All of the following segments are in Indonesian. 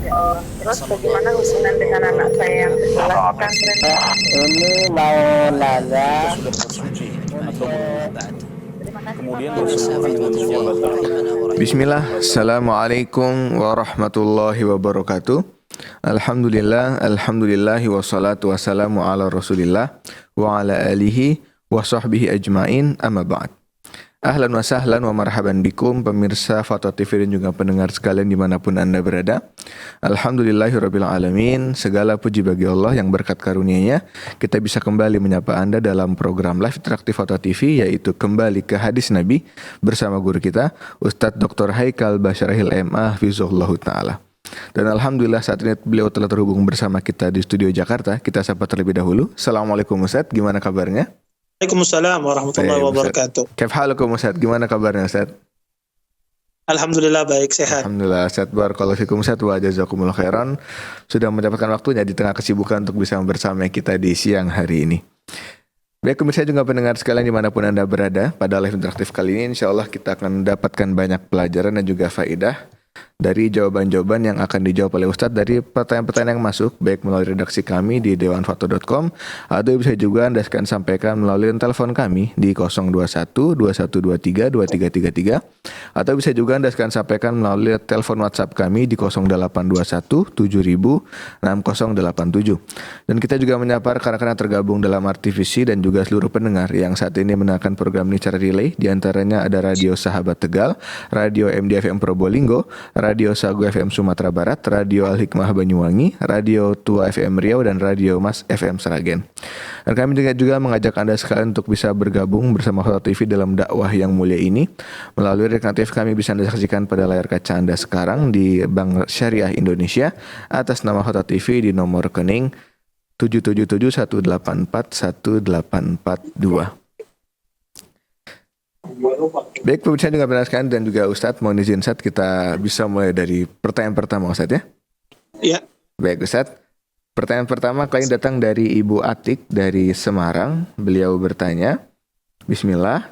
Ya Allah. Terus bagaimana hubungan dengan anak saya yang sebelah pesantren? Ini mau nanya sudah tersuci atau belum. Terima kasih Kemudian Bapak. bersama dengan Allah. Bismillah, Assalamualaikum warahmatullahi wabarakatuh. Alhamdulillah, alhamdulillahi wassalatu wassalamu ala rasulillah wa ala alihi wa sahbihi ajmain, amma ba'd. Ahlan wa sahlan wa marhaban bikum pemirsa Fatwa TV dan juga pendengar sekalian dimanapun Anda berada. Alhamdulillahirabbil alamin. Segala puji bagi Allah yang berkat karunia-Nya kita bisa kembali menyapa Anda dalam program live interaktif Fatwa TV, yaitu Kembali ke Hadis Nabi bersama guru kita Ustadz Dr. Haikal Basyarahil MA Hafizahullah Ta'ala. Dan alhamdulillah saat ini beliau telah terhubung bersama kita di studio Jakarta. Kita sapa terlebih dahulu. Assalamualaikum Ustadz, gimana kabarnya? Waalaikumsalam warahmatullahi wabarakatuh. Kaif halukum Ustadz? Gimana kabarnya Ustadz? Alhamdulillah baik, sehat. Alhamdulillah sehat. Barakallahu fikum Ustadz wa jazakumullah khairan. Sudah mendapatkan waktunya di tengah kesibukan untuk bisa bersama kita di siang hari ini. Baik pemirsa juga pendengar sekalian dimanapun Anda berada, pada live interaktif kali ini insya Allah kita akan mendapatkan banyak pelajaran dan juga faidah dari jawaban-jawaban yang akan dijawab oleh Ustadz dari pertanyaan-pertanyaan yang masuk baik melalui redaksi kami di dewanfatwa.com atau bisa juga Anda akan sampaikan melalui telepon kami di 021 2123 2333 atau bisa juga Anda akan sampaikan melalui telepon WhatsApp kami di 0821 7000 6087. Dan kita juga menyapa rekan-rekan yang tergabung dalam RTVC dan juga seluruh pendengar yang saat ini mendengarkan program ini secara relay. Di antaranya ada Radio Sahabat Tegal, Radio MDFM Probolinggo, Radio Sagu FM Sumatera Barat, Radio Al-Hikmah Banyuwangi, Radio Tua FM Riau, dan Radio Mas FM Seragen. Dan kami juga mengajak Anda sekalian untuk bisa bergabung bersama Fatwa TV dalam dakwah yang mulia ini. Melalui rekan TV kami bisa Anda saksikan pada layar kaca Anda sekarang di Bank Syariah Indonesia atas nama Fatwa TV di nomor rekening 777184184 Baik pemirsa juga pendengar dan juga Ustadz, mohon izin Ustadz kita bisa mulai dari pertanyaan pertama Ustadz ya. Ya. Baik Ustadz, pertanyaan pertama kali ini datang dari Ibu Atik dari Semarang. Beliau bertanya, Bismillah,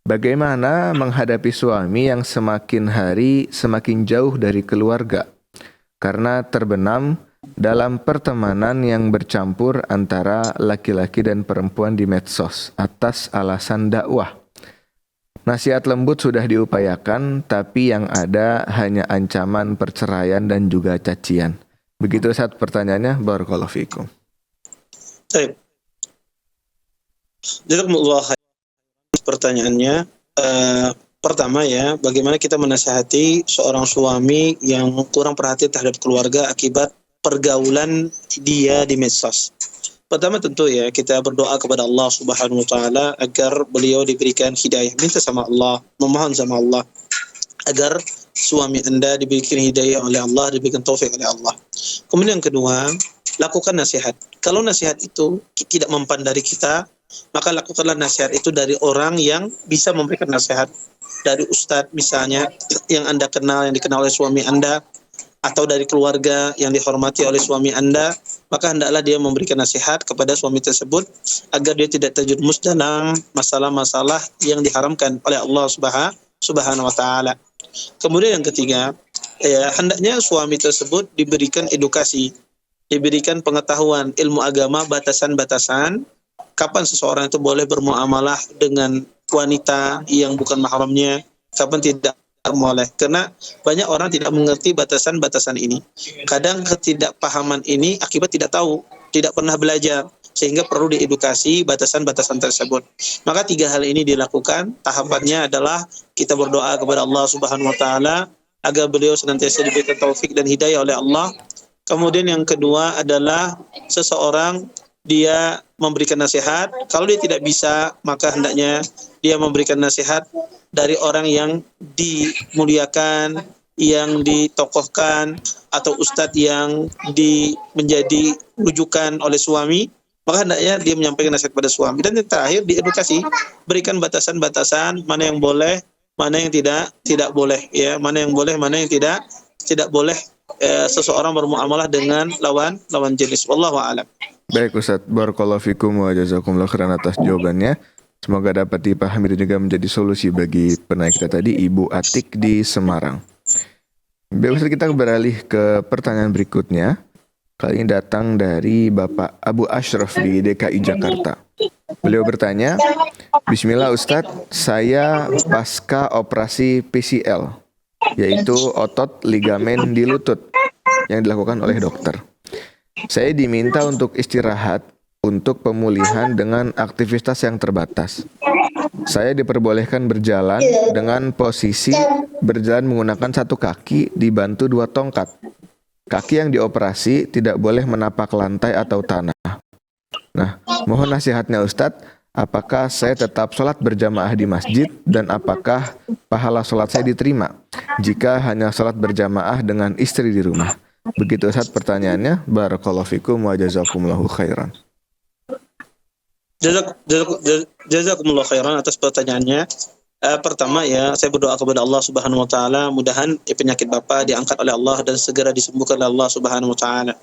bagaimana menghadapi suami yang semakin hari semakin jauh dari keluarga karena terbenam dalam pertemanan yang bercampur antara laki-laki dan perempuan di medsos atas alasan dakwah. Nasihat lembut sudah diupayakan, tapi yang ada hanya ancaman perceraian dan juga cacian. Begitu saat pertanyaannya, barakallahu fikum. Baik. Jazakumullah khairan. Pertanyaannya, pertama ya, bagaimana kita menasihati seorang suami yang kurang perhatian terhadap keluarga akibat pergaulan dia di medsos. Pertama tentu ya kita berdoa kepada Allah Subhanahu wa taala agar beliau diberikan hidayah. Minta sama Allah, memohon sama Allah agar suami Anda diberikan hidayah oleh Allah, diberikan taufik oleh Allah. Kemudian yang kedua, lakukan nasihat. Kalau nasihat itu tidak mempan dari kita, maka lakukanlah nasihat itu dari orang yang bisa memberikan nasihat. Dari ustadz misalnya yang Anda kenal, yang dikenal oleh suami Anda, atau dari keluarga yang dihormati oleh suami Anda, maka hendaklah dia memberikan nasihat kepada suami tersebut agar dia tidak terjerumus dalam masalah-masalah yang diharamkan oleh Allah Subhanahu wa taala. Kemudian yang ketiga, hendaknya suami tersebut diberikan edukasi, diberikan pengetahuan ilmu agama, batasan-batasan kapan seseorang itu boleh bermuamalah dengan wanita yang bukan mahramnya, kapan tidak boleh, karena banyak orang tidak mengerti batasan-batasan ini. Kadang ketidakpahaman ini akibat tidak tahu, tidak pernah belajar, sehingga perlu diedukasi batasan-batasan tersebut. Maka 3 hal ini dilakukan. Tahapannya adalah kita berdoa kepada Allah Subhanahu wa taala agar beliau senantiasa diberikan taufik dan hidayah oleh Allah. Kemudian yang kedua adalah seseorang dia memberikan nasihat. Kalau dia tidak bisa, maka hendaknya dia memberikan nasihat dari orang yang dimuliakan, yang ditokohkan, atau ustadz yang menjadi rujukan oleh suami. Maka hendaknya dia menyampaikan nasihat pada suami. Dan yang terakhir, diedukasi, berikan batasan-batasan mana yang boleh, mana yang tidak boleh, ya, mana yang boleh, mana yang tidak boleh seseorang bermuamalah dengan lawan jenis. Wallahu a'lam. Baik Ustadz, barakallahu fikum wa jazakumullah khairan atas jawabannya. Semoga dapat dipahami dan juga menjadi solusi bagi penanya kita tadi, Ibu Atik di Semarang. Baik Ustaz, kita beralih ke pertanyaan berikutnya. Kali ini datang dari Bapak Abu Ashraf di DKI Jakarta. Beliau bertanya, Bismillah Ustadz, saya pasca operasi PCL, yaitu otot ligamen di lutut yang dilakukan oleh dokter. Saya diminta untuk istirahat untuk pemulihan dengan aktivitas yang terbatas. Saya diperbolehkan berjalan dengan posisi berjalan menggunakan satu kaki dibantu dua tongkat. Kaki yang dioperasi tidak boleh menapak lantai atau tanah. Nah, mohon nasihatnya Ustadz, apakah saya tetap sholat berjamaah di masjid dan apakah pahala sholat saya diterima jika hanya sholat berjamaah dengan istri di rumah? Begitu Ustadz pertanyaannya. Barakallahu fikum wa jazakumullahu khairan. Jazakumullah khairan atas pertanyaannya. Pertama ya, saya berdoa kepada Allah Subhanahu wa taala mudahan penyakit Bapak diangkat oleh Allah dan segera disembuhkan oleh Allah Subhanahu wa taala.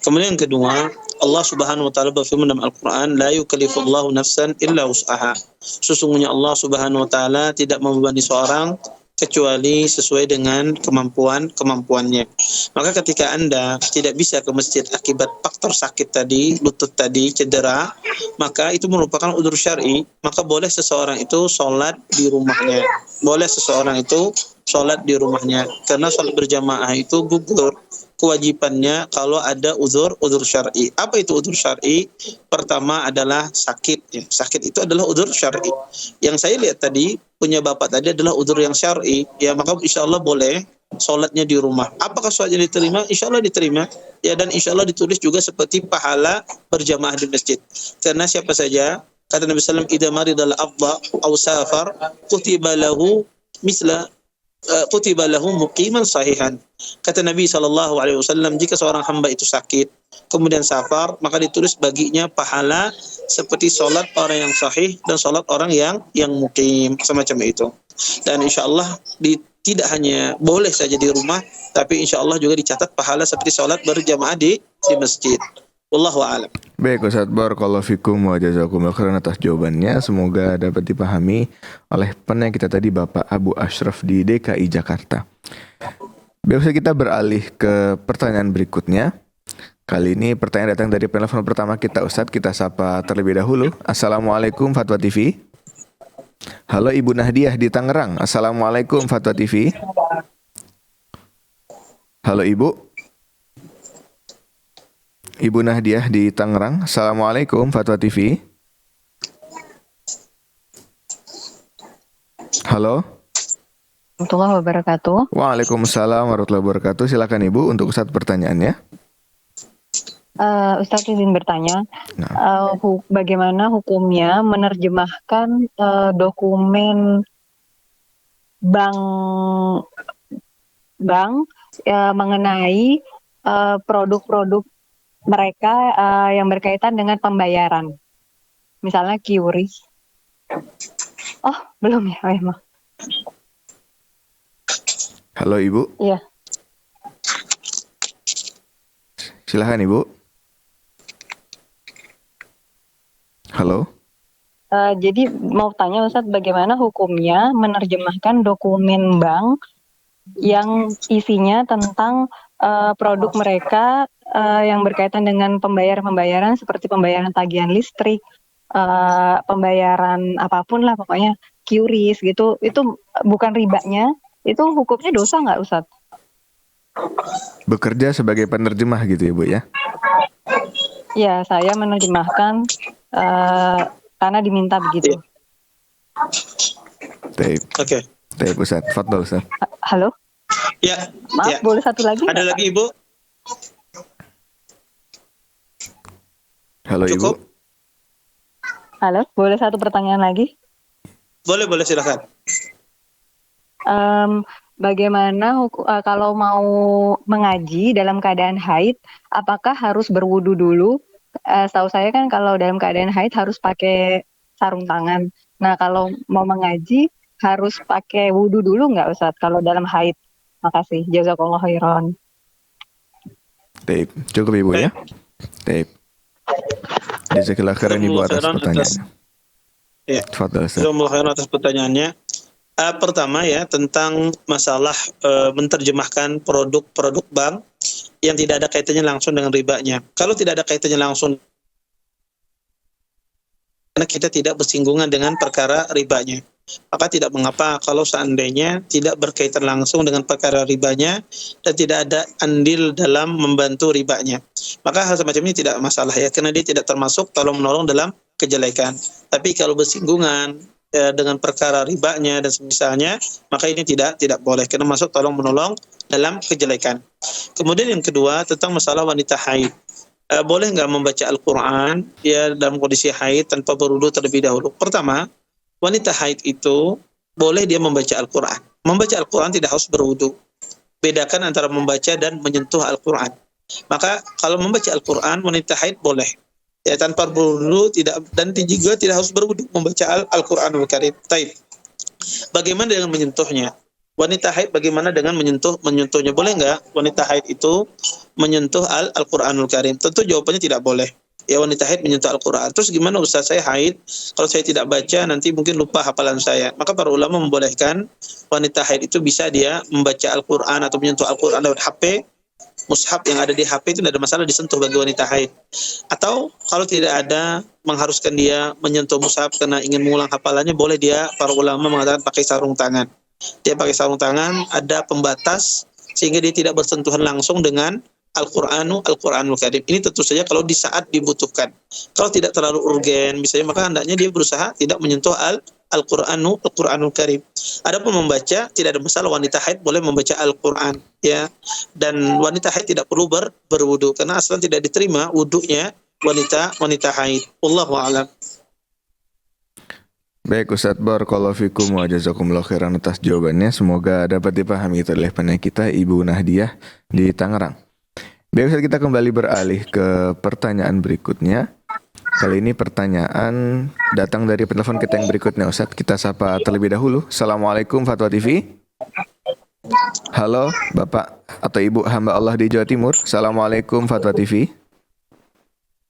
Kemudian yang kedua, Allah Subhanahu wa taala berfirman dalam Al-Qur'an, la yukallifullahu nafsan illa wus'aha. Sesungguhnya Allah Subhanahu wa taala tidak membebani seorang kecuali sesuai dengan kemampuannya. Maka ketika Anda tidak bisa ke masjid akibat faktor sakit tadi, lutut tadi cedera, maka itu merupakan udzur syar'i, maka boleh seseorang itu sholat di rumahnya. Boleh seseorang itu sholat di rumahnya. Karena sholat berjamaah itu gugur kewajibannya kalau ada udzur syar'i. Apa itu udzur syar'i? Pertama adalah sakit. Ya. Sakit itu adalah udzur syar'i. Yang saya lihat tadi, punya Bapak tadi adalah udzur yang syar'i. Ya, maka insya Allah boleh sholatnya di rumah. Apakah sholatnya diterima? Insya Allah diterima. Ya, dan insya Allah ditulis juga seperti pahala berjamaah di masjid. Karena siapa saja, kata Nabi SAW, idza maridal abda aw safar kutiba lahu misla kutiba lahu muqiman sahihan. Kata Nabi SAW, jika seorang hamba itu sakit kemudian safar, maka ditulis baginya pahala seperti sholat orang yang sahih dan sholat orang yang muqim, semacam itu. Dan insya Allah tidak hanya boleh saja di rumah, tapi insya Allah juga dicatat pahala seperti sholat berjamaah di masjid. Wallahu a'lam. Baik Ustaz, barakallahu fikum wa jazakumullahu khairan atas jawabannya. Semoga dapat dipahami oleh penanya kita tadi Bapak Abu Ashraf di DKI Jakarta. Biasa kita beralih ke pertanyaan berikutnya. Kali ini pertanyaan datang dari penelpon pertama kita Ustaz. Kita sapa terlebih dahulu. Assalamualaikum Fatwa TV. Halo Ibu Nahdiah di Tangerang. Assalamualaikum Fatwa TV. Halo Ibu. Ibu Nahdiah di Tangerang. Assalamualaikum Fatwa TV. Halo. Warahmatullahi wabarakatuh. Waalaikumsalam warahmatullahi wabarakatuh. Silakan Ibu untuk satu pertanyaannya. Ustadz izin bertanya, bagaimana hukumnya menerjemahkan dokumen bank mengenai produk-produk mereka yang berkaitan dengan pembayaran, misalnya QRIS. Oh, belum ya, emang. Halo Ibu. Iya. Silakan Ibu. Halo. Jadi mau tanya Ustadz, bagaimana hukumnya menerjemahkan dokumen bank yang isinya tentang produk mereka yang berkaitan dengan pembayaran seperti pembayaran tagihan listrik, pembayaran apapun lah pokoknya, QRIS gitu, itu bukan ribanya, itu hukumnya dosa nggak Ustadz? Bekerja sebagai penerjemah gitu ya Bu ya? Ya, saya menerjemahkan karena diminta begitu. Baik. Oke. Baik Ustaz, fadhol Ustaz. Halo? Ya. Maaf, ya. boleh satu lagi? Ada lagi Ibu? Halo Cukup? Ibu. Halo, boleh satu pertanyaan lagi? Boleh silakan. Bagaimana kalau mau mengaji dalam keadaan haid, apakah harus berwudu dulu? Setahu saya kan kalau dalam keadaan haid harus pakai sarung tangan. Nah, kalau mau mengaji harus pakai wudu dulu nggak Ustadz kalau dalam haid? Makasih. Jazakallah khairan. Baik, cukup Ibu ya. Baik. Jazakallah khairan Ibu atas pertanyaannya. Ya. Tafadhol Ustaz. Jazakumullah khairan atas pertanyaannya. Pertama ya tentang masalah menerjemahkan produk-produk bank yang tidak ada kaitannya langsung dengan ribanya. Kalau tidak ada kaitannya langsung, karena kita tidak bersinggungan dengan perkara ribanya, maka tidak mengapa kalau seandainya tidak berkaitan langsung dengan perkara ribanya dan tidak ada andil dalam membantu ribanya. Maka hal semacam ini tidak masalah ya, karena dia tidak termasuk tolong menolong dalam kejelekan. Tapi kalau bersinggungan dengan perkara ribanya dan semisalnya, maka ini tidak boleh, karena masuk tolong menolong dalam kejelekan. Kemudian yang kedua tentang masalah wanita haid. Boleh nggak membaca Al-Quran ya dalam kondisi haid tanpa berwudu terlebih dahulu? Pertama, wanita haid itu boleh dia membaca Al-Quran. Membaca Al-Quran tidak harus berwudu. Bedakan antara membaca dan menyentuh Al-Quran. Maka kalau membaca Al-Quran wanita haid boleh ya tanpa berwudu, tidak, dan juga tidak harus berwudu membaca Al-Quranul Karim. Taib. Bagaimana dengan menyentuhnya? Wanita haid bagaimana dengan menyentuhnya? Boleh nggak wanita haid itu menyentuh Al-Quranul Karim? Tentu jawabannya tidak boleh. Ya, wanita haid menyentuh Al-Quran. Terus gimana Ustaz, saya haid, kalau saya tidak baca nanti mungkin lupa hafalan saya. Maka para ulama membolehkan wanita haid itu bisa dia membaca Al-Quran atau menyentuh Al-Quran lewat HP, mushaf yang ada di HP itu tidak ada masalah disentuh bagi wanita haid. Atau kalau tidak ada mengharuskan dia menyentuh mushaf karena ingin mengulang hafalannya, boleh dia, para ulama mengatakan pakai sarung tangan. Dia pakai sarung tangan, ada pembatas sehingga dia tidak bersentuhan langsung dengan Al-Quranul Karim. Ini tentu saja kalau di saat dibutuhkan. Kalau tidak terlalu urgen misalnya, maka hendaknya dia berusaha tidak menyentuh Al-Quranul Karim. Adapun membaca, tidak ada masalah, wanita haid boleh membaca Al-Quran ya. Dan wanita haid tidak perlu berwudu karena aslan tidak diterima wudunya wanita haid. Wallahu a'lam. Baik Ustadz, barakallahu fikum wa jazakumullahu khairan atas jawabannya. Semoga dapat dipahami oleh penanya kita Ibu Nahdiah di Tangerang. Baik Ustadz, kita kembali beralih ke pertanyaan berikutnya. Kali ini pertanyaan datang dari penelpon kita yang berikutnya Ustadz. Kita sapa terlebih dahulu. Assalamualaikum Fatwa TV. Halo Bapak atau Ibu hamba Allah di Jawa Timur. Assalamualaikum Fatwa TV.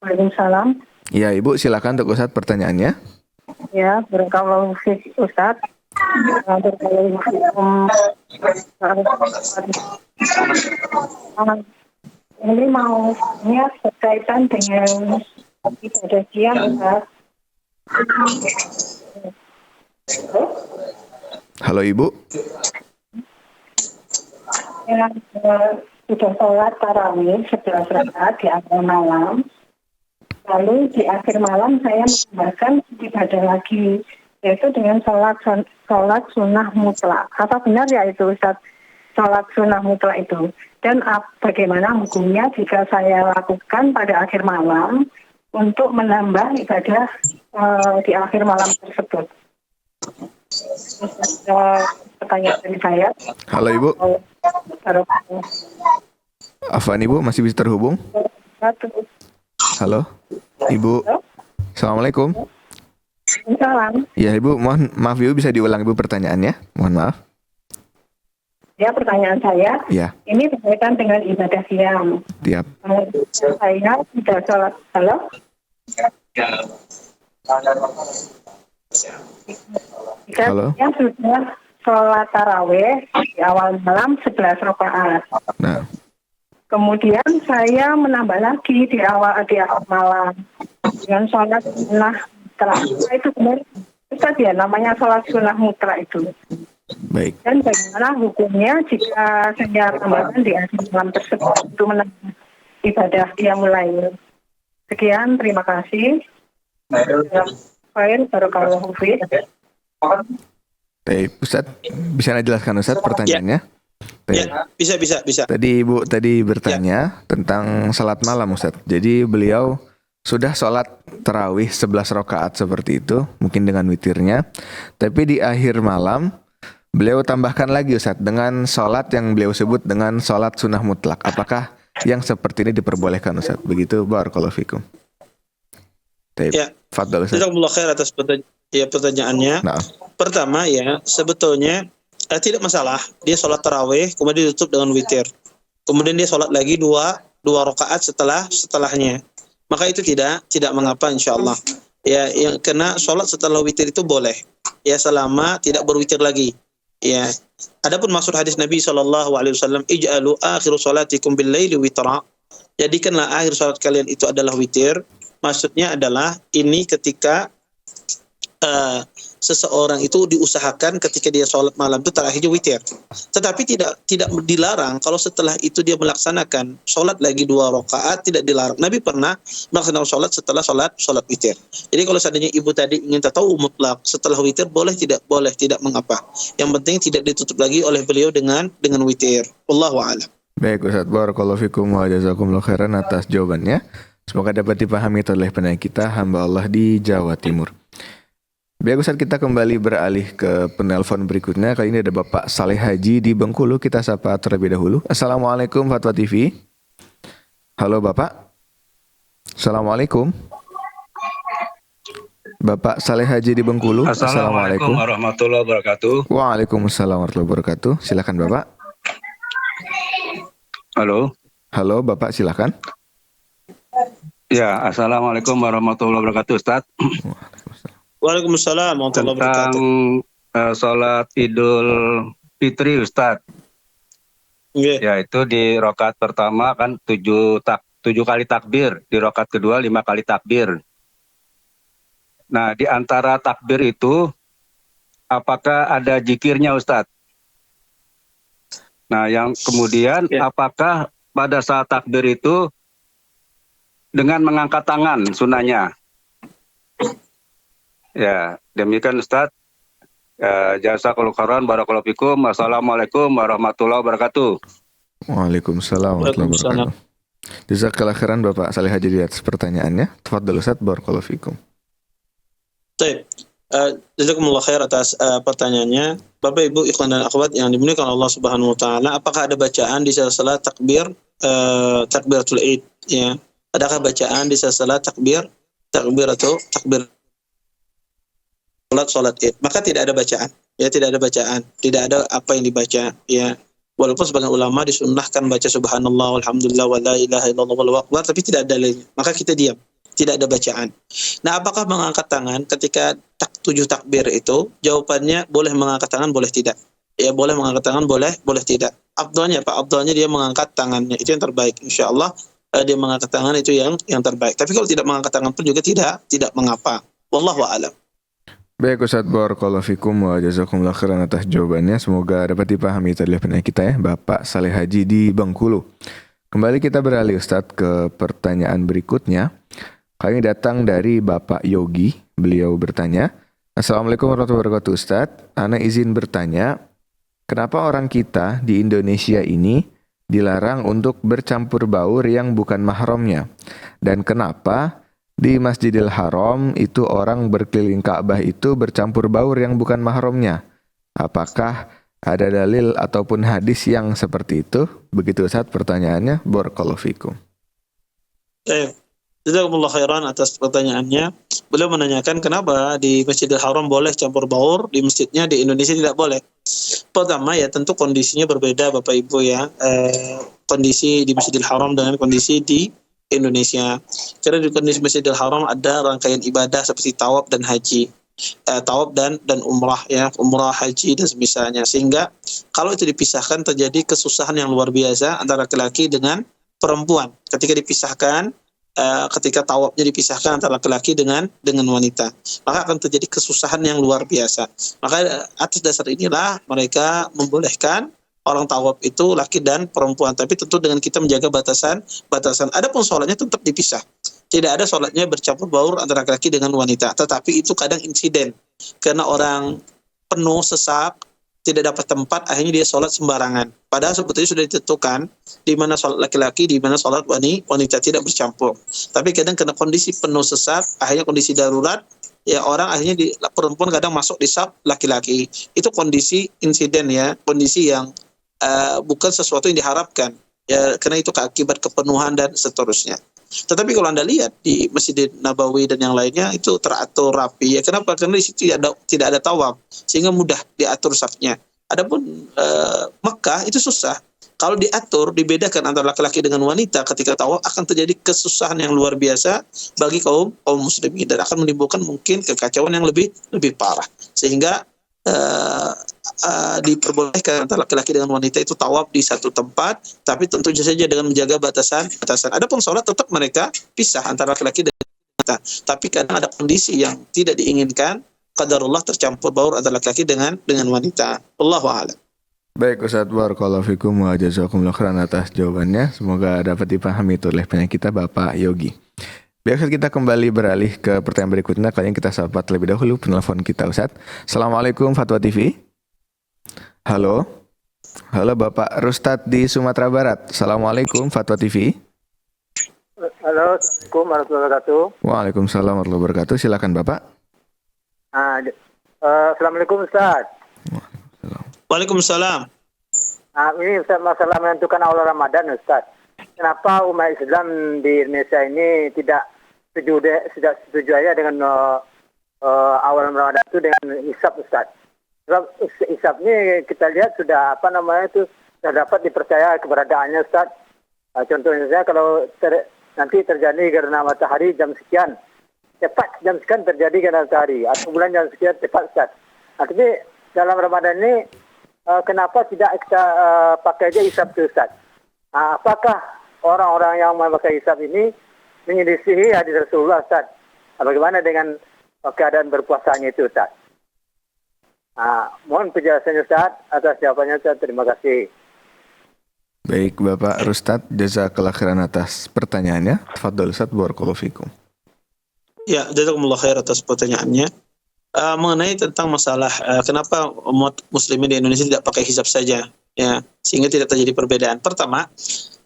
Waalaikumsalam. Ya Ibu, silakan untuk Ustadz pertanyaannya. Ya, barakallahu fiik Ustaz. Barakallahu fiikum. Ini mau berkaitan dengan ibadah siang Ustaz. Halo Ibu. Yang sudah sholat tarawih 11 rakaat di awal malam. Lalu di akhir malam saya menambahkan ibadah lagi, yaitu dengan sholat sunnah mutlak. Apa benar ya itu Ustaz, sholat sunnah mutlak itu? Dan bagaimana hukumnya jika saya lakukan pada akhir malam untuk menambah ibadah di akhir malam tersebut? Pertanyaan dari saya. Halo Ibu. Afwan Ibu, masih bisa terhubung? Halo, Ibu. Assalamualaikum. Salam. Ya Ibu, mohon maaf Ibu, bisa diulang Ibu pertanyaannya? Mohon maaf. Ya, pertanyaan saya. Ya. Ini berkaitan dengan ibadah siang. Tiap. Saya sudah sholat. Halo. Halo. Saya sudah sholat tarawih di awal malam 11 rakaat. Nah. Kemudian saya menambah lagi di awal malam dengan sholat sunnah mutlak. Itu benar Ustaz ya, namanya sholat sunnah mutlak itu. Baik. Dan bagaimana hukumnya jika saya tambahkan di akhir malam tersebut untuk menambah ibadah dia mulai. Sekian, terima kasih. Barakallahu fiik. Baik, Ustaz, bisa jelaskan Ustaz pertanyaannya? Ya, bisa. Tadi Ibu bertanya tentang salat malam Ustaz. Jadi beliau sudah sholat tarawih 11 rakaat seperti itu, mungkin dengan witirnya. Tapi di akhir malam beliau tambahkan lagi Ustaz dengan sholat yang beliau sebut dengan sholat sunnah mutlak. Apakah yang seperti ini diperbolehkan Ustaz? Begitu, barakallahu fikum. Ya. Fadhal Ustaz. Jazakumullah khair atas pertanyaannya. Nah. Pertama ya, sebetulnya tidak masalah dia sholat tarawih kemudian ditutup dengan witir, kemudian dia sholat lagi dua rakaat setelahnya, maka itu tidak mengapa insyaallah ya, yang kena sholat setelah witir itu boleh ya selama tidak berwitir lagi. Ya. Adapun maksud hadis Nabi SAW, ij'alu akhiru salatikum bil laili witra. Jadikanlah akhir salat kalian itu adalah witir. Maksudnya adalah ini ketika seseorang itu diusahakan ketika dia sholat malam itu terakhirnya witir. Tetapi tidak dilarang kalau setelah itu dia melaksanakan sholat lagi 2 rakaat, tidak dilarang. Nabi pernah melaksanakan sholat setelah sholat witir. Jadi kalau seandainya ibu tadi ingin tahu mutlak setelah witir boleh tidak mengapa. Yang penting tidak ditutup lagi oleh beliau dengan witir. Wallahu a'lam. Baik Ustaz, barakallahu fikum wa jazakumullahu khairan atas jawabannya. Semoga dapat dipahami oleh pendengar kita, hamba Allah di Jawa Timur. Baik Ustaz, kita kembali beralih ke penelpon berikutnya. Kali ini ada Bapak Saleh Haji di Bengkulu. Kita sapa terlebih dahulu. Assalamualaikum Fatwa TV. Halo Bapak. Assalamualaikum. Bapak Saleh Haji di Bengkulu. Assalamualaikum warahmatullahi wabarakatuh. Waalaikumsalam warahmatullahi wabarakatuh. Silakan Bapak. Halo. Halo Bapak, silakan. Ya, assalamualaikum warahmatullahi wabarakatuh, Ustaz. Waalaikumsalam warahmatullahi Tentang wabarakatuh. sholat Idul Fitri, Ustaz. Yeah. Ya, itu di rakaat pertama kan 7 kali takbir, di rakaat kedua 5 kali takbir. Nah, di antara takbir itu apakah ada zikirnya, Ustaz? Nah, yang kemudian apakah pada saat takbir itu dengan mengangkat tangan sunahnya? Ya, demikian Ustaz. Jazakallahu khairan, barakallahu fikum. Wassalamualaikum warahmatullahi wabarakatuh. Waalaikumsalam warahmatullahi wabarakatuh. Jazakallahu khairan Bapak Saleh Haji di atas pertanyaannya. Tafadhol Ustaz, barakallahu fikum. Baik. Jazakumullah khair atas pertanyaannya. Bapak Ibu ikhwan dan akhwat yang dimuliakan Allah Subhanahu wa taala, apakah ada bacaan di sela-sela takbir takbiratul Id ya? Adakah bacaan di sela-sela takbir atau takbir salat Id? Maka tidak ada bacaan. Ya, tidak ada bacaan. Tidak ada apa yang dibaca ya. Walaupun sebagian ulama disunnahkan baca subhanallah walhamdulillah wa la ilaha illallah wallahu akbar, tapi tidak ada dalilnya. Maka kita diam. Tidak ada bacaan. Nah, apakah mengangkat tangan ketika 7 takbir itu? Jawabannya boleh mengangkat tangan, boleh tidak. Ya, boleh mengangkat tangan, boleh tidak. Afdalnya apa? Afdalnya dia mengangkat tangannya. Itu yang terbaik. Insyaallah dia mengangkat tangan itu yang terbaik. Tapi kalau tidak mengangkat tangan pun juga tidak mengapa. Wallahu a'lam. Baik Ustaz, barakallahu fikum wa jazakumullahu khairan atas jawabannya. Semoga dapat dipahami oleh pendengar kita ya, Bapak Saleh Haji di Bengkulu. Kembali kita beralih Ustaz ke pertanyaan berikutnya. Kali ini datang dari Bapak Yogi. Beliau bertanya, Assalamualaikum warahmatullahi wabarakatuh Ustaz. Ana izin bertanya, kenapa orang kita di Indonesia ini dilarang untuk bercampur baur yang bukan mahramnya? Dan kenapa di Masjidil Haram itu orang berkeliling Ka'bah itu bercampur baur yang bukan mahramnya? Apakah ada dalil ataupun hadis yang seperti itu? Begitu Ustaz pertanyaannya. Barakallahu fikum. Jazakumullah khairan atas pertanyaannya. Beliau menanyakan kenapa di Masjidil Haram boleh campur baur, di masjidnya di Indonesia tidak boleh. Pertama ya tentu kondisinya berbeda Bapak Ibu ya. Kondisi di Masjidil Haram dengan kondisi di Indonesia. Karena di kondisi Masjidil Haram ada rangkaian ibadah seperti tawaf dan haji. Tawaf dan umrah ya, umrah, haji dan semisalnya. Sehingga kalau itu dipisahkan terjadi kesusahan yang luar biasa antara laki-laki dengan perempuan. Ketika dipisahkan, ketika tawafnya dipisahkan antara laki-laki dengan wanita, maka akan terjadi kesusahan yang luar biasa. Maka atas dasar inilah mereka membolehkan orang tawaf itu laki dan perempuan, tapi tentu dengan kita menjaga batasan. Adapun sholatnya tetap dipisah. Tidak ada sholatnya bercampur baur antara laki-laki dengan wanita. Tetapi itu kadang insiden karena orang penuh sesak, tidak dapat tempat, akhirnya dia sholat sembarangan. Padahal sebetulnya sudah ditentukan di mana sholat laki-laki, di mana sholat wanita, tidak bercampur. Tapi kadang karena kondisi penuh sesak, akhirnya kondisi darurat, ya orang akhirnya perempuan kadang masuk di saf laki-laki. Itu kondisi insiden ya, kondisi yang bukan sesuatu yang diharapkan. Ya, karena itu akibat kepenuhan dan seterusnya. Tetapi kalau Anda lihat di Masjid Nabawi dan yang lainnya itu teratur rapi. Ya, kenapa? Karena di situ tidak ada tawaf, sehingga mudah diatur safnya. Adapun Mekah itu susah. Kalau diatur, dibedakan antara laki-laki dengan wanita ketika tawaf, akan terjadi kesusahan yang luar biasa bagi kaum muslimin dan akan menimbulkan mungkin kekacauan yang lebih parah. Sehingga diperbolehkan antara laki-laki dengan wanita itu tawaf di satu tempat, tapi tentu saja dengan menjaga batasan. Adapun sholat tetap mereka pisah antara laki-laki dan wanita. Tapi kadang ada kondisi yang tidak diinginkan, qadarullah tercampur baur antara laki-laki dengan wanita. Wallahu a'lam. Baik Ustaz, barakallahu fikum wa jazakumullah khairan atas jawabannya. Semoga dapat dipahami oleh penyanyi kita Bapak Yogi. Biasa kita kembali beralih ke pertanyaan berikutnya. Kali ini kita sapa terlebih dahulu penelpon kita Ustaz. Assalamualaikum Fatwa TV. Halo. Halo Bapak Rustad di Sumatera Barat. Assalamualaikum Fatwa TV. Halo, Assalamualaikum warahmatullahi wabarakatuh. Waalaikumsalam warahmatullahi wabarakatuh. Silakan Bapak. Assalamualaikum Ustaz. Waalaikumsalam. Ini Ustaz, masalah menentukan awal Ramadan Ustaz. Kenapa umat Islam di Indonesia ini tidak setuju aja dengan awal Ramadan itu dengan hisab Ustaz. Sebab hisab ini kita lihat sudah sudah dapat dipercaya keberadaannya Ustaz. Contohnya kalau nanti terjadi karena matahari jam sekian, cepat jam sekian terjadi karena matahari, atau bulan jam sekian cepat Ustaz. Tapi dalam Ramadan ini kenapa tidak kita pakai aja hisab itu Ustaz? Apakah orang-orang yang memakai hisab ini menyelisihi hadis Rasulullah Ustaz? Bagaimana dengan keadaan berpuasanya itu Ustaz? Mohon penjelasannya Ustaz. Atas jawabannya Ustaz, terima kasih. Baik Bapak Rustad, jazakallah khairan atas pertanyaannya. Tafadhol Ustaz, barakallahu fikum. Ya, jazakumullah khair atas pertanyaannya. Mengenai tentang masalah kenapa umat muslimin di Indonesia tidak pakai hisab saja, ya, sehingga tidak terjadi perbedaan. Pertama,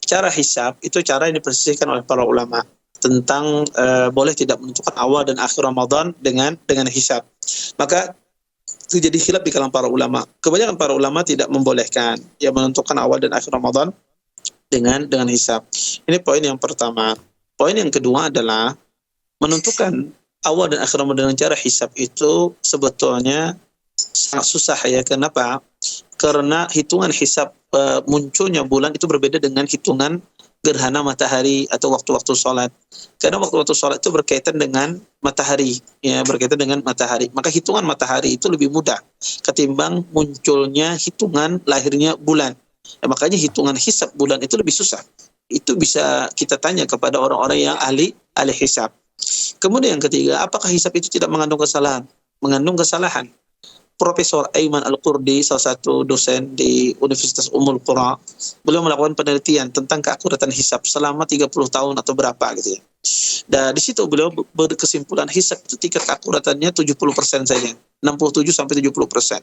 cara hisab itu cara yang dipersisihkan oleh para ulama tentang boleh tidak menentukan awal dan akhir Ramadan dengan hisab. Maka terjadi khilaf di kalangan para ulama. Kebanyakan para ulama tidak membolehkan yang menentukan awal dan akhir Ramadan dengan hisab. Ini poin yang pertama. Poin yang kedua adalah menentukan awal dan akhir Ramadan dengan cara hisab itu sebetulnya sangat susah ya. Kenapa? Karena hitungan hisab munculnya bulan itu berbeda dengan hitungan gerhana matahari atau waktu-waktu sholat. Karena waktu-waktu sholat itu berkaitan dengan matahari, ya, berkaitan dengan matahari. Maka hitungan matahari itu lebih mudah ketimbang munculnya hitungan lahirnya bulan. Makanya hitungan hisab bulan itu lebih susah. Itu bisa kita tanya kepada orang-orang yang ahli hisab. Kemudian yang ketiga, apakah hisab itu tidak mengandung kesalahan? Mengandung kesalahan. Profesor Aiman Al-Qurdi, salah satu dosen di Universitas Ummul Qura, beliau melakukan penelitian tentang keakuratan hisab selama 30 tahun atau berapa gitu ya. Dan di situ beliau berkesimpulan hisab itu tingkat keakuratannya 70% saja, 67-70%.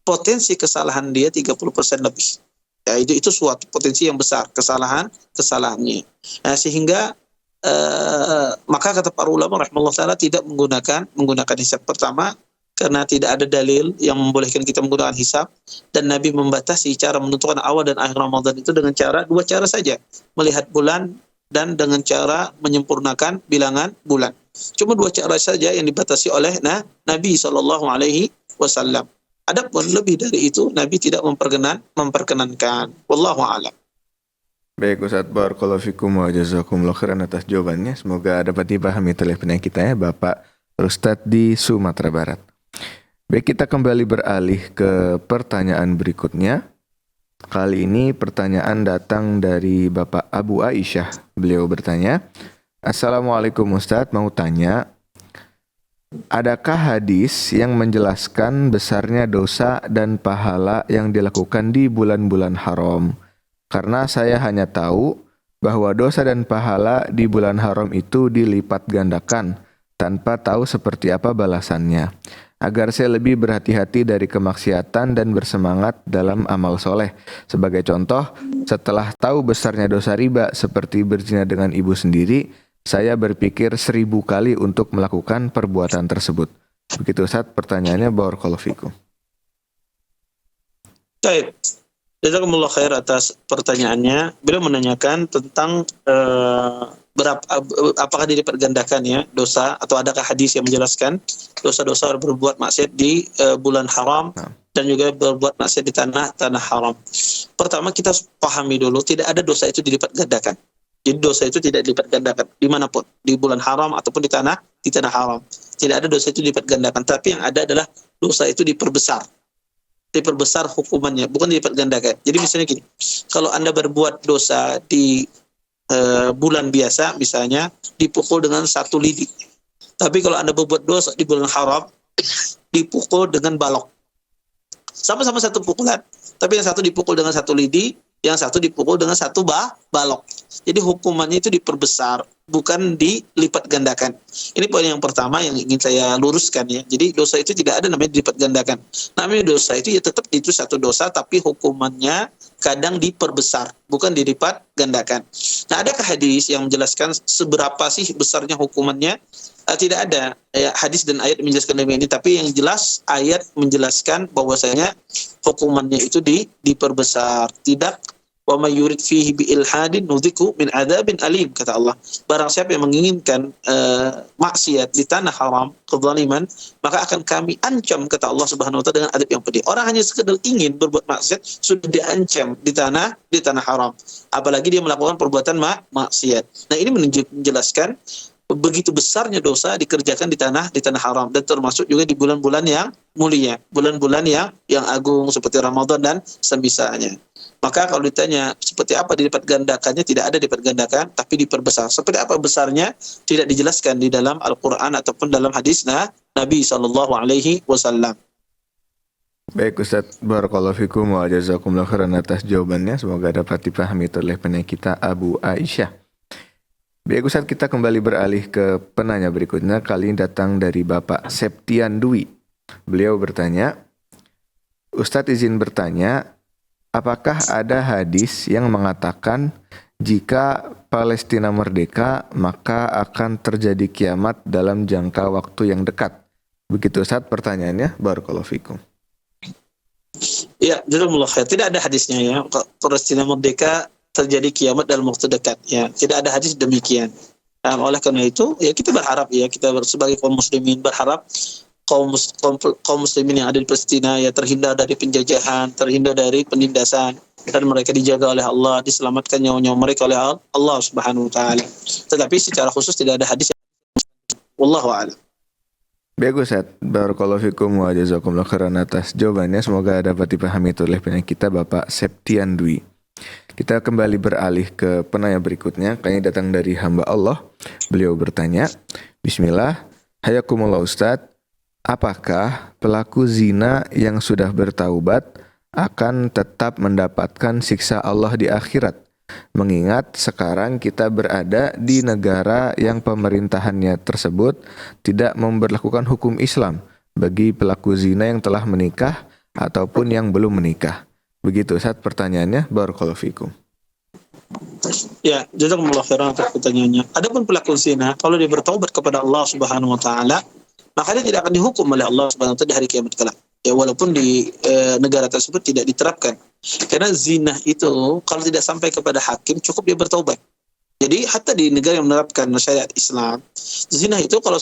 Potensi kesalahan dia 30% lebih. Ya, itu suatu potensi yang besar kesalahannya. Nah, sehingga maka kata para ulama rahimahullah taala tidak menggunakan hisab. Pertama, karena tidak ada dalil yang membolehkan kita menggunakan hisab, dan Nabi membatasi cara menentukan awal dan akhir Ramadan itu dengan dua cara saja, melihat bulan dan dengan cara menyempurnakan bilangan bulan. Cuma dua cara saja yang dibatasi oleh Nabi SAW. Adapun lebih dari itu Nabi tidak memperkenankan. Wallahu a'lam. Baik Ustaz, barakallahu fikum wa jazakumullah khairan atas jawabannya. Semoga dapat dipahami oleh penanya kita ya, Bapak Ustadz di Sumatera Barat. Baik, kita kembali beralih ke pertanyaan berikutnya. Kali ini pertanyaan datang dari Bapak Abu Aisyah. Beliau bertanya, Assalamualaikum Ustadz, mau tanya, adakah hadis yang menjelaskan besarnya dosa dan pahala yang dilakukan di bulan-bulan haram? Karena saya hanya tahu bahwa dosa dan pahala di bulan haram itu dilipat gandakan tanpa tahu seperti apa balasannya. Agar saya lebih berhati-hati dari kemaksiatan dan bersemangat dalam amal soleh. Sebagai contoh, setelah tahu besarnya dosa riba seperti berzina dengan ibu sendiri, saya berpikir 1000 kali untuk melakukan perbuatan tersebut. Begitu Ustaz, pertanyaannya, barakallahu fikum. Baik. Jazakumullah khair atas pertanyaannya. Beliau menanyakan tentang apakah dilipat gandakan ya dosa, atau adakah hadis yang menjelaskan dosa-dosa berbuat maksiat di bulan haram dan juga berbuat maksiat di tanah haram. Pertama, kita pahami dulu, tidak ada dosa itu dilipat gandakan. Jadi dosa itu tidak dilipat gandakan dimanapun, di bulan haram ataupun di tanah haram. Tidak ada dosa itu dilipat gandakan, tapi yang ada adalah dosa itu diperbesar hukumannya, bukan dilipat gandakan. Jadi misalnya gini, kalau Anda berbuat dosa di bulan biasa, misalnya dipukul dengan 1 lidi. Tapi kalau Anda berbuat dosa di bulan haram, dipukul dengan balok. Sama-sama satu pukulan, tapi yang satu dipukul dengan 1 lidi, yang satu dipukul dengan 1 balok. Jadi hukumannya itu diperbesar, bukan dilipat gandakan. Ini poin yang pertama yang ingin saya luruskan ya. Jadi dosa itu tidak ada namanya dilipat gandakan. Namanya dosa itu ya tetap itu satu dosa, tapi hukumannya kadang diperbesar, bukan dilipat gandakan. Nah, adakah hadis yang menjelaskan seberapa sih besarnya hukumannya? Tidak ada ya, hadis dan ayat menjelaskan demikian ini, tapi yang jelas ayat menjelaskan bahwasanya hukumannya itu diperbesar. Tidak, wa may yurid fihi bi ilhadin nudhiku min adzabin alim, kata Allah. Barang siapa yang menginginkan maksiat di tanah haram, kezaliman, maka akan kami ancam, kata Allah Subhanahu wa taala, dengan adab yang pedih. Orang hanya sekedar ingin berbuat maksiat sudah diancam di tanah haram, apalagi dia melakukan perbuatan maksiat. Nah, ini menjelaskan begitu besarnya dosa dikerjakan di tanah haram, dan termasuk juga di bulan-bulan yang mulia, bulan-bulan yang agung seperti Ramadan dan semisalnya. Maka kalau ditanya seperti apa dilipat gandakannya, tidak ada dilipat gandakan, tapi diperbesar. Seperti apa besarnya tidak dijelaskan di dalam Al-Qur'an ataupun dalam hadis Nabi sallallahu alaihi wasallam. Baik Ustaz, barakallahu fikum wa jazakumullahu khairan atas jawabannya. Semoga dapat dipahami oleh penanya kita Abu Aisyah. Baik Ustaz, kita kembali beralih ke penanya berikutnya. Kali ini datang dari Bapak Septian Dwi. Beliau bertanya, Ustaz izin bertanya, apakah ada hadis yang mengatakan jika Palestina merdeka maka akan terjadi kiamat dalam jangka waktu yang dekat? Begitu Ustaz pertanyaannya, barakallahu fikum. Ya, jazakumullah khair. Tidak ada hadisnya ya, Palestina merdeka terjadi kiamat dalam waktu dekat ya, tidak ada hadis demikian. Oleh karena itu ya kita berharap ya, kita sebagai kaum muslimin berharap kaum muslimin yang ada di Palestina ya terhindar dari penjajahan, terhindar dari penindasan, dan mereka dijaga oleh Allah, diselamatkan nyawa-nyawa mereka oleh Allah Subhanahu wa taala. Tetapi secara khusus tidak ada hadis. Wallahu a'lam. Baik Ustaz, barakallahu fikum wa jazakumullahu khairan atas jawabannya. Semoga dapat dipahami oleh penanya kita Bapak Septian Dwi. Kita kembali beralih ke penanya berikutnya. Kayaknya datang dari hamba Allah. Beliau bertanya, Bismillah, hayakumullah Ustaz, apakah pelaku zina yang sudah bertaubat akan tetap mendapatkan siksa Allah di akhirat? Mengingat sekarang kita berada di negara yang pemerintahannya tersebut tidak memberlakukan hukum Islam bagi pelaku zina yang telah menikah ataupun yang belum menikah. Begitu Ustaz pertanyaannya, barakallahu fikum. Ya, jazakumullah khairan atas pertanyaannya. Adapun pelaku zina, kalau dia bertaubat kepada Allah Subhanahu wa taala, maka dia tidak akan dihukum oleh Allah Subhanahu wa taala di hari kiamat kelak. Ya, walaupun di negara tersebut tidak diterapkan. Karena zina itu kalau tidak sampai kepada hakim, cukup dia bertaubat. Jadi hatta di negara yang menerapkan syariat Islam, zina itu kalau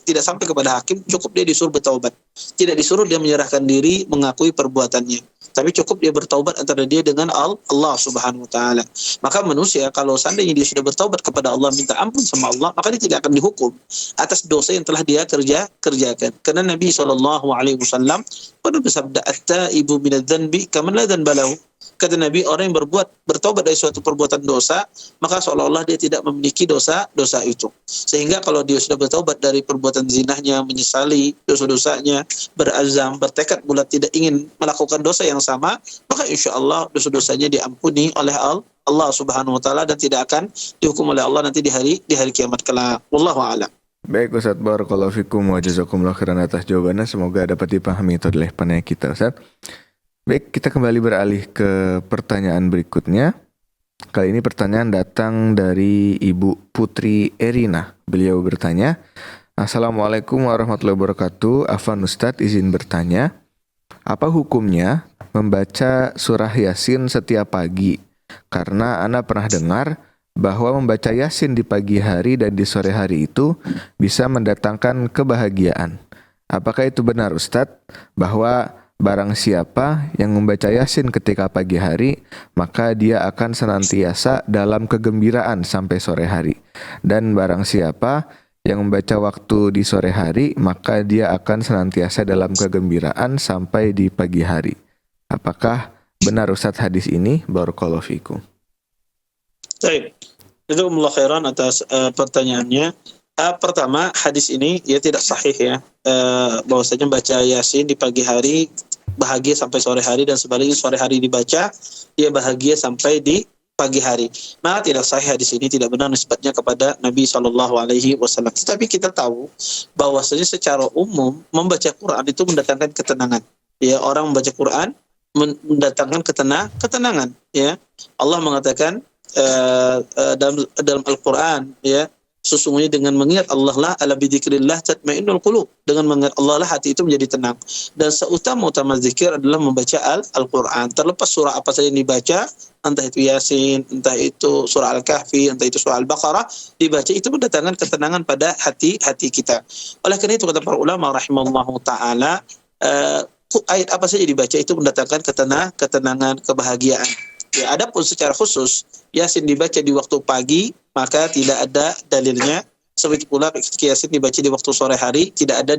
tidak sampai kepada hakim, cukup dia disuruh bertaubat. Tidak disuruh dia menyerahkan diri, mengakui perbuatannya. Tapi cukup dia bertaubat antara dia dengan Allah Subhanahu wa taala. Maka manusia kalau seandainya dia sudah bertaubat kepada Allah, minta ampun sama Allah, maka dia tidak akan dihukum atas dosa yang telah dia kerjakan. Karena Nabi sallallahu alaihi wasallam pernah bersabda, "At-taibu minadz-dzanbi kaman la dzanba lahu." Kata Nabi, orang yang bertaubat dari suatu perbuatan dosa, maka seolah-olah dia tidak memiliki dosa itu. Sehingga kalau dia sudah bertaubat dari perbuatan zinahnya, menyesali dosa-dosanya, berazam, bertekad bulat tidak ingin melakukan dosa yang sama, maka insya Allah dosa-dosanya diampuni oleh Allah Subhanahu wa taala dan tidak akan dihukum oleh Allah nanti di hari kiamat kelak. Wallahu a'lam. Baik Ustaz, barakallahu fikum wa jazakumullahu khairan atas jawabannya. Semoga dapat dipahami oleh penanya kita Ustaz. Baik, kita kembali beralih ke pertanyaan berikutnya. Kali ini pertanyaan datang dari Ibu Putri Erina. Beliau bertanya, Assalamualaikum warahmatullahi wabarakatuh. Afwan Ustadz izin bertanya, apa hukumnya membaca surah Yasin setiap pagi? Karena Ana pernah dengar bahwa membaca Yasin di pagi hari dan di sore hari itu bisa mendatangkan kebahagiaan. Apakah itu benar Ustadz? Bahwa barang siapa yang membaca Yasin ketika pagi hari, maka dia akan senantiasa dalam kegembiraan sampai sore hari. Dan barang siapa yang membaca waktu di sore hari, maka dia akan senantiasa dalam kegembiraan sampai di pagi hari. Apakah benar Ustadz hadis ini? Barakallahu fikum. Baik. Jazakumullah khairan atas pertanyaannya. Pertama, hadis ini ya tidak sahih ya. Bahwasanya baca Yasin di pagi hari bahagia sampai sore hari, dan sebaliknya sore hari dibaca dia bahagia sampai di pagi hari. Maka tidak sahih hadis ini, tidak benar nisbatnya kepada Nabi SAW. Tetapi kita tahu bahwasanya secara umum membaca Quran itu mendatangkan ketenangan. Ya, orang membaca Quran mendatangkan ketenangan. Ya, Allah mengatakan dalam Al-Quran, ya, sesungguhnya dengan mengingat Allah lah ala bidzikrillah tatmainnul qulub, dengan mengingat Allah lah hati itu menjadi tenang. Dan seutama-utama zikir adalah membaca Al-Quran. Terlepas surah apa saja yang dibaca, entah itu Yasin, entah itu surah Al-Kahfi, entah itu surah Al-Baqarah, dibaca itu mendatangkan ketenangan pada hati kita. Oleh karena itu kata para ulama rahimallahu taala, ayat apa saja dibaca itu mendatangkan ketenangan, kebahagiaan. Ya, adapun secara khusus Yasin dibaca di waktu pagi, maka tidak ada dalilnya. Seperti pula ketika Yasin dibaca di waktu sore hari, tidak ada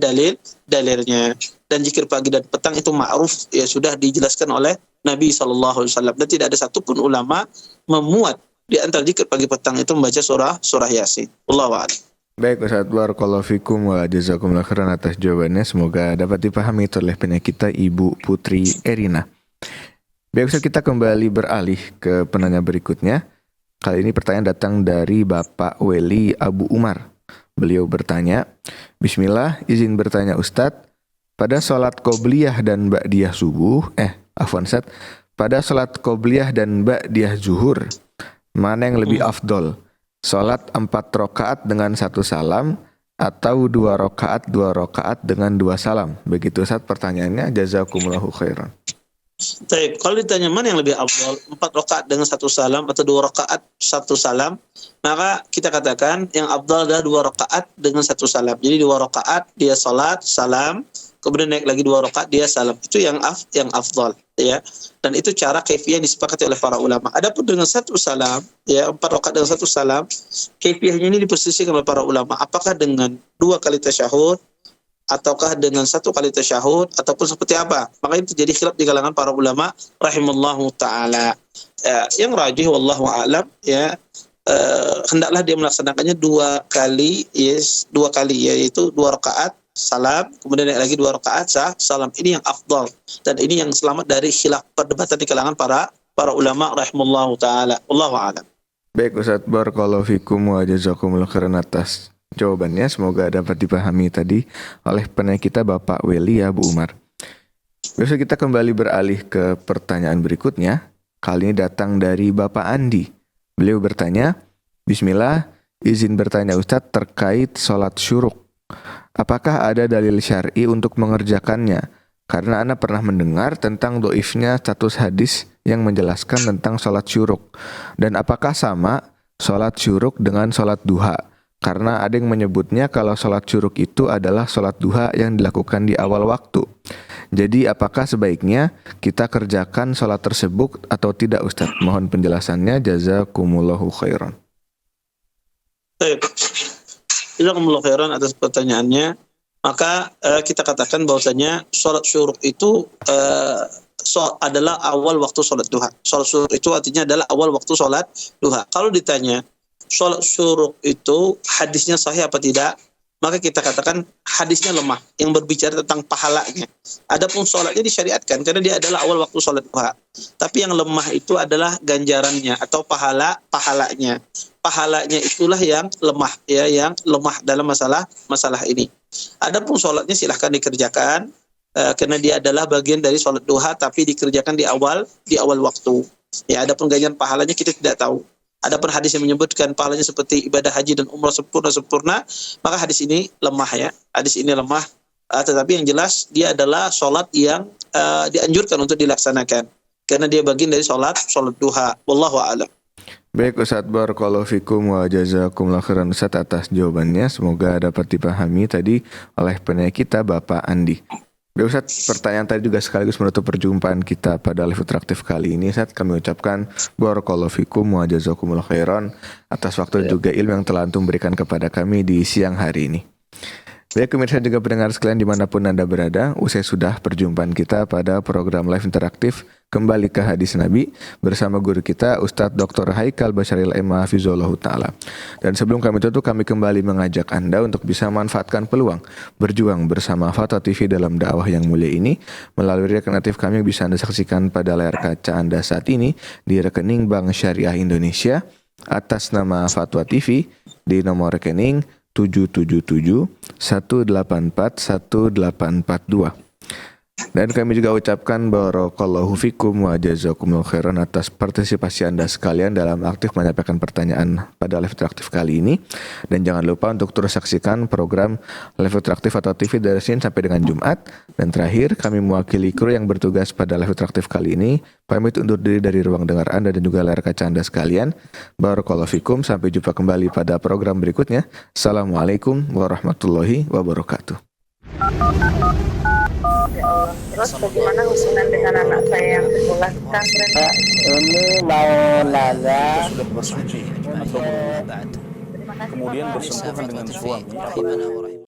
dalilnya. Dan zikir pagi dan petang itu ma'ruf, ya sudah dijelaskan oleh Nabi SAW. Dan tidak ada satupun ulama memuat di antara zikir pagi petang itu membaca surah Yasin. Wallahu a'lam. Baik Ustaz, barakallahu fikum wa jazakumullah khairan atas jawabannya. Semoga dapat dipahami oleh penanya kita Ibu Putri Erina. Baik Ustaz, kita kembali beralih ke penanya berikutnya. Kali ini pertanyaan datang dari Bapak Weli Abu Umar. Beliau bertanya, Bismillah, izin bertanya Ustadz, pada sholat qobliyah dan ba'diyah subuh, Ustadz, pada sholat qobliyah dan ba'diyah zuhur, mana yang lebih afdol? Sholat 4 rakaat dengan 1 salam atau 2 rakaat dengan 2 salam? Begitu Ustadz pertanyaannya, jazakumullahu khairan. Baik, kalau ditanya mana yang lebih afdal, 4 rakaat dengan 1 salam atau 2 rakaat 1 salam, maka kita katakan yang afdal adalah 2 rakaat dengan 1 salam. Jadi 2 rakaat dia salat, salam, kemudian naik lagi 2 rakaat dia salam. Itu yang afdal, ya. Dan itu cara kaifiyah yang disepakati oleh para ulama. Adapun dengan 1 salam, ya, 4 rakaat dengan 1 salam, kaifiyahnya ini diposisikan oleh para ulama. Apakah dengan 2 kali tasyahud, ataukah dengan 1 kali tasyahud, ataupun seperti apa? Maka itu jadi khilaf di kalangan para ulama rahimallahu taala. Yang rajih wallahu a'lam, ya, hendaklah dia melaksanakannya 2 kali, yaitu 2 rakaat salam, kemudian naik lagi 2 rakaat salam. Ini yang afdal, dan ini yang selamat dari khilaf perdebatan di kalangan para ulama rahimallahu taala. Wallahu a'lam. Baik Ustaz, barakallahu fikum wa jazakumullah khairan atas jawabannya. Semoga dapat dipahami tadi oleh penanya kita Bapak Weli Abu Umar. Besok kita kembali beralih ke pertanyaan berikutnya. Kali ini datang dari Bapak Andi. Beliau bertanya, Bismillah, izin bertanya Ustadz terkait sholat syuruk. Apakah ada dalil syar'i untuk mengerjakannya? Karena Anda pernah mendengar tentang doifnya status hadis yang menjelaskan tentang sholat syuruk. Dan apakah sama sholat syuruk dengan sholat duha? Karena ada yang menyebutnya kalau sholat syuruk itu adalah sholat duha yang dilakukan di awal waktu. Jadi apakah sebaiknya kita kerjakan sholat tersebut atau tidak Ustadz? Mohon penjelasannya, jazakumullahu khairan. Baik, jazakumullahu khairan atas pertanyaannya. Maka kita katakan bahwasanya sholat syuruk itu adalah awal waktu sholat duha. Sholat syuruk itu artinya adalah awal waktu sholat duha. Kalau ditanya sholat syuruk itu hadisnya sahih apa tidak, maka kita katakan hadisnya lemah yang berbicara tentang pahalanya. Adapun sholatnya disyariatkan karena dia adalah awal waktu sholat duha. Tapi yang lemah itu adalah ganjarannya atau pahalanya. Pahalanya itulah yang lemah, ya, yang lemah dalam masalah ini. Adapun sholatnya silahkan dikerjakan karena dia adalah bagian dari sholat duha, tapi dikerjakan di awal waktu. Ya, adapun ganjaran pahalanya kita tidak tahu. Adapun hadis yang menyebutkan pahalanya seperti ibadah haji dan umrah sempurna, maka hadis ini lemah, ya. Hadis ini lemah, tetapi yang jelas dia adalah sholat yang dianjurkan untuk dilaksanakan karena dia bagian dari sholat duha. Wallahu a'lam. Baik Ustadz, barakallahu fikum wa jazakumullah khairan Ustadz atas jawabannya. Semoga dapat dipahami tadi oleh penanya kita Bapak Andi. Baik Ustadz, pertanyaan tadi juga sekaligus menutup perjumpaan kita pada live interaktif kali ini. Ustadz, kami ucapkan barakallahu fikum wa jazakumullah khairan atas waktu dan juga ilmu yang telah antum berikan kepada kami di siang hari ini. Baik pemirsa juga pendengar sekalian dimanapun Anda berada, usai sudah perjumpaan kita pada program live interaktif Kembali ke Hadis Nabi bersama guru kita Ustadz Dr. Haikal Basyaril Ema Hafizahullah Ta'ala. Dan sebelum kami tutup, kami kembali mengajak Anda untuk bisa manfaatkan peluang berjuang bersama Fatwa TV dalam dakwah yang mulia ini melalui rekening aktif kami yang bisa Anda saksikan pada layar kaca Anda saat ini di rekening Bank Syariah Indonesia atas nama Fatwa TV di nomor rekening 777-184-1842. Dan kami juga ucapkan barakallahu fikum wa jazakumullah khairan atas partisipasi Anda sekalian dalam aktif menyampaikan pertanyaan pada live interaktif kali ini. Dan jangan lupa untuk terus saksikan program live interaktif atau TV dari Senin sampai dengan Jumat. Dan terakhir, kami mewakili kru yang bertugas pada live interaktif kali ini pamit undur diri dari ruang dengar Anda dan juga layar kaca Anda sekalian. Barakallahu fikum, sampai jumpa kembali pada program berikutnya. Assalamualaikum warahmatullahi wabarakatuh. Ya Allah. Terus bagaimana hubungan dengan anak saya yang sekolah pesantren? Ini mau nanya sudah bersuci atau belum? Terima kasih kemudian Bapak. bersentuhan dengan Fatwa TV suami rahimana wa rahimah.